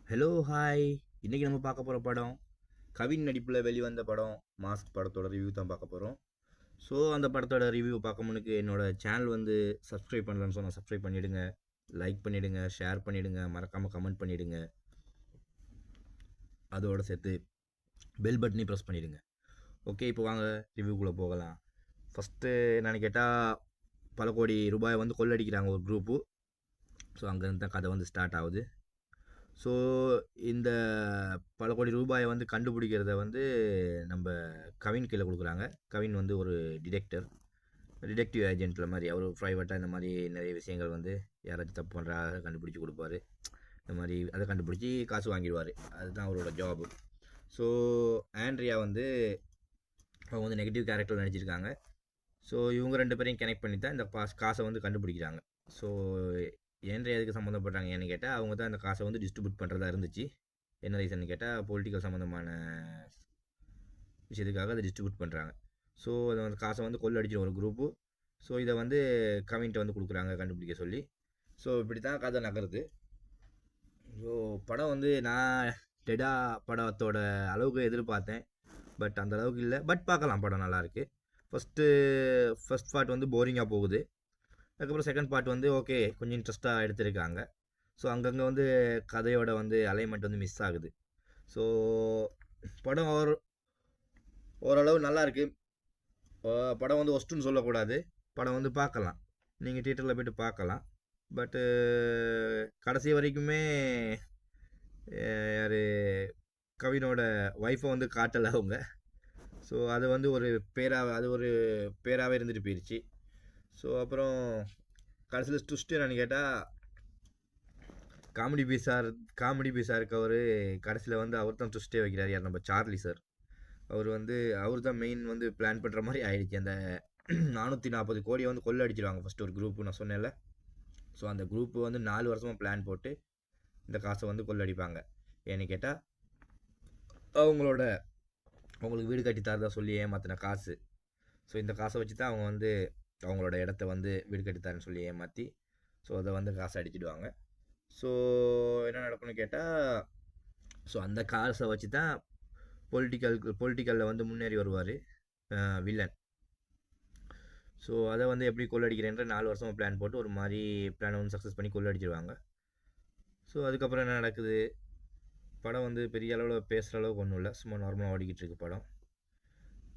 Hello hi. இன்றைக்கி நம்ம பார்க்க போகிற படம் கவின் நடிப்பில் வெளிவந்த படம் மாஸ்க் படத்தோட ரிவ்யூ தான் பார்க்க போகிறோம். ஸோ அந்த படத்தோட ரிவ்யூ பார்க்க முன்னுக்கு என்னோடய சேனல் வந்து சப்ஸ்கிரைப் பண்ணலன்னு சொன்னால் சப்ஸ்கிரைப் பண்ணிவிடுங்க, லைக் பண்ணிவிடுங்க, ஷேர் பண்ணிவிடுங்க, மறக்காமல் கமெண்ட் பண்ணிவிடுங்க. அதோடு சேர்த்து பெல் பட்டனையும் ப்ரெஸ் பண்ணிவிடுங்க. ஓகே, இப்போ வாங்க ரிவ்யூக்குள்ளே போகலாம். ஃபஸ்ட்டு என்னென்னு கேட்டால், பல கோடி ரூபாயை வந்து கொள்ளடிக்கிறாங்க ஒரு குரூப்பு. ஸோ அங்கேருந்து தான் கதை வந்து ஸ்டார்ட் ஆகுது. ஸோ இந்த பல கோடி ரூபாயை வந்து கண்டுபிடிக்கிறத வந்து நம்ம கவின் கையில் கொடுக்குறாங்க. கவின் வந்து ஒரு டிடெக்டிவ் ஏஜென்ட்டில் மாதிரி. அவர் ப்ரைவேட்டாக இந்த மாதிரி நிறைய விஷயங்கள் வந்து யாராச்சும் தப்பு பண்ணுறா கண்டுபிடிச்சி கொடுப்பாரு. இந்த மாதிரி அதை கண்டுபிடிச்சி காசு வாங்கிடுவார். அதுதான் அவரோட ஜாபு. ஸோ ஆண்ட்ரியா வந்து அவங்க வந்து நெகட்டிவ் கேரக்டர் நடிச்சிருக்காங்க. ஸோ இவங்க ரெண்டு பேரையும் கனெக்ட் பண்ணி தான் இந்த காசை வந்து கண்டுபிடிக்கிறாங்க. ஸோ ஏன்ட்ரியா எதுக்கு சம்மந்தப்பட்டாங்க ஏன்னு கேட்டால், அவங்க தான் அந்த காசை வந்து டிஸ்ட்ரிபியூட் பண்ணுறதா இருந்துச்சு. என்ன ரீசன் கேட்டால், பொலிட்டிக்கல் சம்மந்தமான விஷயத்துக்காக அதை டிஸ்ட்ரிபியூட் பண்ணுறாங்க. ஸோ அதை வந்து காசை வந்து கொள்ளடிச்சிடும் ஒரு குரூப்பு. ஸோ இதை வந்து கவின்ட்ட வந்து கொடுக்குறாங்க கண்டுபிடிக்க சொல்லி. ஸோ இப்படி தான் கதை நகருது. ஸோ படம் வந்து நான் டெடா படத்தோட அளவுக்கு எதிர்பார்த்தேன். பட் அந்த அளவுக்கு இல்லை. பட் பார்க்கலாம், படம் நல்லாயிருக்கு. ஃபஸ்ட் பார்ட் வந்து போரிங்காக போகுது. அதுக்கப்புறம் செகண்ட் பார்ட் வந்து ஓகே, கொஞ்சம் இன்ட்ரெஸ்ட்டாக எடுத்திருக்காங்க. ஸோ அங்கங்கே வந்து கதையோட வந்து அலைன்மெண்ட் வந்து மிஸ் ஆகுது. ஸோ படம் ஓரளவு நல்லாயிருக்கு. படம் வந்து ஒஸ்ட்டுன்னு சொல்லக்கூடாது. படம் வந்து பார்க்கலாம், நீங்கள் தியேட்டரில் போய்ட்டு பார்க்கலாம். பட்டு கடைசி வரைக்குமே யார் கவினோட ஒய்ஃபை வந்து காட்டலை அவங்க. ஸோ அது வந்து ஒரு பேராகவே இருந்துட்டு போயிடுச்சு. ஸோ அப்புறம் கடைசியில் ட்விஸ்ட்டு என்னன்னு கேட்டால், காமெடி பீஸாக இருக்கவர் கடைசியில் வந்து அவர் தான் ட்விஸ்ட்டே வைக்கிறார். யார் நம்ம சார்லி சார். அவர் தான் மெயின் வந்து பிளான் பண்ணுற மாதிரி ஆயிடுச்சு. அந்த 440 கோடியை வந்து கொள்ள அடிச்சிருவாங்க ஃபஸ்ட்டு ஒரு குரூப்பு, நான் சொன்னேன்ல. ஸோ அந்த குரூப்பு வந்து 4 வருஷமாக பிளான் போட்டு இந்த காசை வந்து கொள்ளடிப்பாங்க. ஏன்னு கேட்டால், அவங்களுக்கு வீடு கட்டி தரதா சொல்லி ஏமாத்தின காசு. ஸோ இந்த காசை வச்சு தான் அவங்க வந்து அவங்களோட இடத்த வந்து வீடு கட்டித்தாரன்னு சொல்லி ஏமாற்றி, ஸோ அதை வந்து காசை அடிச்சிடுவாங்க. ஸோ என்ன நடக்கும்னு கேட்டால், ஸோ அந்த காசை வச்சு தான் பொலிட்டிக்கலில் வந்து முன்னேறி வருவார் வில்லன். ஸோ அதை வந்து எப்படி கொள்ளடிக்கிறேன்ற 4 வருஷமாக பிளான் போட்டு ஒரு மாதிரி பிளானை வந்து சக்ஸஸ் பண்ணி கொள்ளடிச்சிருவாங்க. ஸோ அதுக்கப்புறம் என்ன நடக்குது, படம் வந்து பெரிய அளவில் பேசுகிற அளவுக்கு ஒன்றும் இல்லை, சும்மா நார்மலாக ஓடிக்கிட்டு இருக்கு படம்.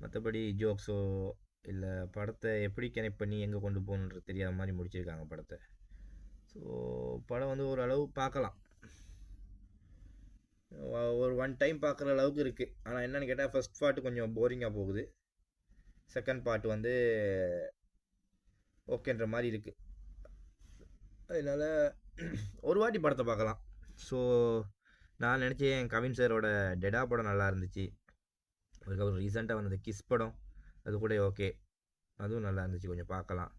மற்றபடி ஜோக்ஸோ இல்லை படத்தை எப்படி கனெக்ட் பண்ணி எங்கே கொண்டு போகணுன்றது தெரியாத மாதிரி முடிச்சிருக்காங்க படத்தை. ஸோ படம் வந்து ஓரளவு பார்க்கலாம், ஒரு ஒன் டைம் பார்க்குற அளவுக்கு இருக்குது. ஆனால் என்னென்னு கேட்டால், ஃபஸ்ட் பார்ட்டு கொஞ்சம் போரிங்காக போகுது. செகண்ட் பார்ட் வந்து ஓகேன்ற மாதிரி இருக்குது. அதனால் ஒரு வாட்டி படத்தை பார்க்கலாம். ஸோ நான் நினச்சேன் கவின் சாரோட டெடா படம் நல்லா இருந்துச்சு. அதுக்கப்புறம் ரீசெண்டாக வந்தது கிஸ் படம், அது கூட ஓகே, அதுவும் நல்லா இருந்துச்சு, கொஞ்சம் பார்க்கலாம்.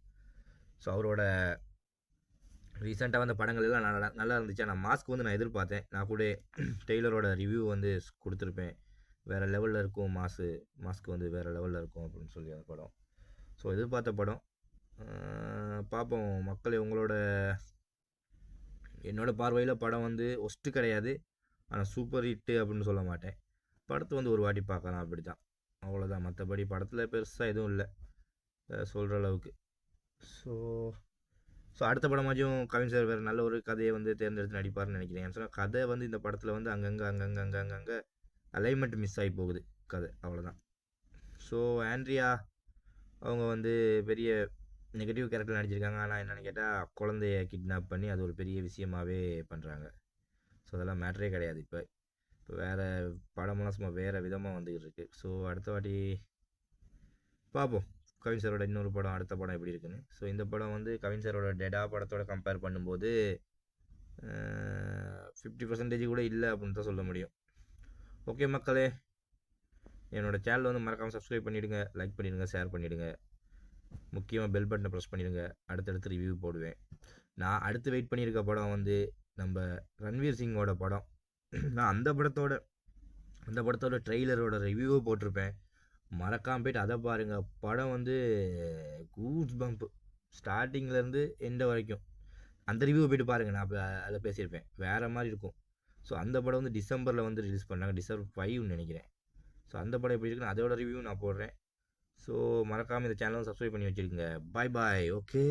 ஸோ அவரோட ரீசெண்டாக வந்த படங்கள் எல்லாம் நல்லா இருந்துச்சு. ஆனால் மாஸ்க் வந்து நான் எதிர்பார்த்தேன். நான் கூட டெய்லரோட ரிவ்யூ வந்து கொடுத்துருப்பேன், வேறு லெவலில் இருக்கும் மாஸ்க் வந்து வேறு லெவலில் இருக்கும் அப்படின்னு சொல்லி அந்த படம். ஸோ எதிர்பார்த்த படம். பார்ப்போம் மக்களே, என்னோட பார்வையில் படம் வந்து ஒஸ்ட்டு கிடையாது, ஆனால் சூப்பர் ஹிட்டு அப்படின்னு சொல்ல மாட்டேன். படத்தை வந்து ஒரு வாட்டி பார்க்கலாம், அப்படி தான், அவ்வளோதான். மற்றபடி படத்தில் பெருசாக எதுவும் இல்லை சொல்கிற அளவுக்கு. ஸோ அடுத்த படமாச்சும் கவின் சார் வேறு நல்ல ஒரு கதையை வந்து தேர்ந்தெடுத்து நடிப்பார்னு நினைக்கிறேன். ஏன்னு சொன்னால் கதை வந்து இந்த படத்தில் வந்து அங்கங்கே அலைன்மெண்ட் மிஸ் ஆகி போகுது கதை, அவ்வளோதான். ஸோ ஆண்ட்ரியா அவங்க வந்து பெரிய நெகட்டிவ் கேரக்டர் நடிச்சிருக்காங்க. ஆனால் என்னென்னு கேட்டால், குழந்தைய கிட்னாப் பண்ணி அது ஒரு பெரிய விஷயமாகவே பண்ணுறாங்க. ஸோ அதெல்லாம் மேட்டரே கிடையாது. இப்போ வேறு படமெல்லாம் சும்மா வேறு விதமாக வந்துக்கிட்டு இருக்குது. ஸோ அடுத்த வாட்டி பார்ப்போம் கவின் சாரோட இன்னொரு படம், அடுத்த படம் எப்படி இருக்குன்னு. ஸோ இந்த படம் வந்து கவின் சாரோட டெடா படத்தோட கம்பேர் பண்ணும்போது 50% கூட இல்லை அப்படின்னு தான் சொல்ல முடியும். ஓகே மக்களே, என்னோடய சேனல் வந்து மறக்காமல் சப்ஸ்கிரைப் பண்ணிவிடுங்க, லைக் பண்ணிவிடுங்க, ஷேர் பண்ணிவிடுங்க, முக்கியமாக பெல் பட்டனை ப்ரெஸ் பண்ணிவிடுங்க. அடுத்தடுத்து ரிவ்யூ போடுவேன். நான் அடுத்து வெயிட் பண்ணியிருக்க படம் வந்து நம்ம ரன்வீர் சிங்கோட படம். நான் அந்த படத்தோட ட்ரெய்லரோட ரிவ்யூவை போட்டிருப்பேன், மறக்காமல் போய்ட்டு அதை பாருங்கள். படம் வந்து கூஸ் பம்ப், ஸ்டார்டிங்லேருந்து எண்டு வரைக்கும். அந்த ரிவ்யூவை போய்ட்டு பாருங்கள், நான் அதை பேசியிருப்பேன், வேறு மாதிரி இருக்கும். ஸோ அந்த படம் வந்து டிசம்பரில் வந்து ரிலீஸ் பண்ணாங்க, டிசம்பர் 5ன்னு நினைக்கிறேன். ஸோ அந்த படம் எப்படி இருக்குன்னு அதோட ரிவ்யூ நான் போடுறேன். ஸோ மறக்காமல் இந்த சேனலும் சப்ஸ்கிரைப் பண்ணி வச்சுருங்க. பாய் பாய். ஓகே.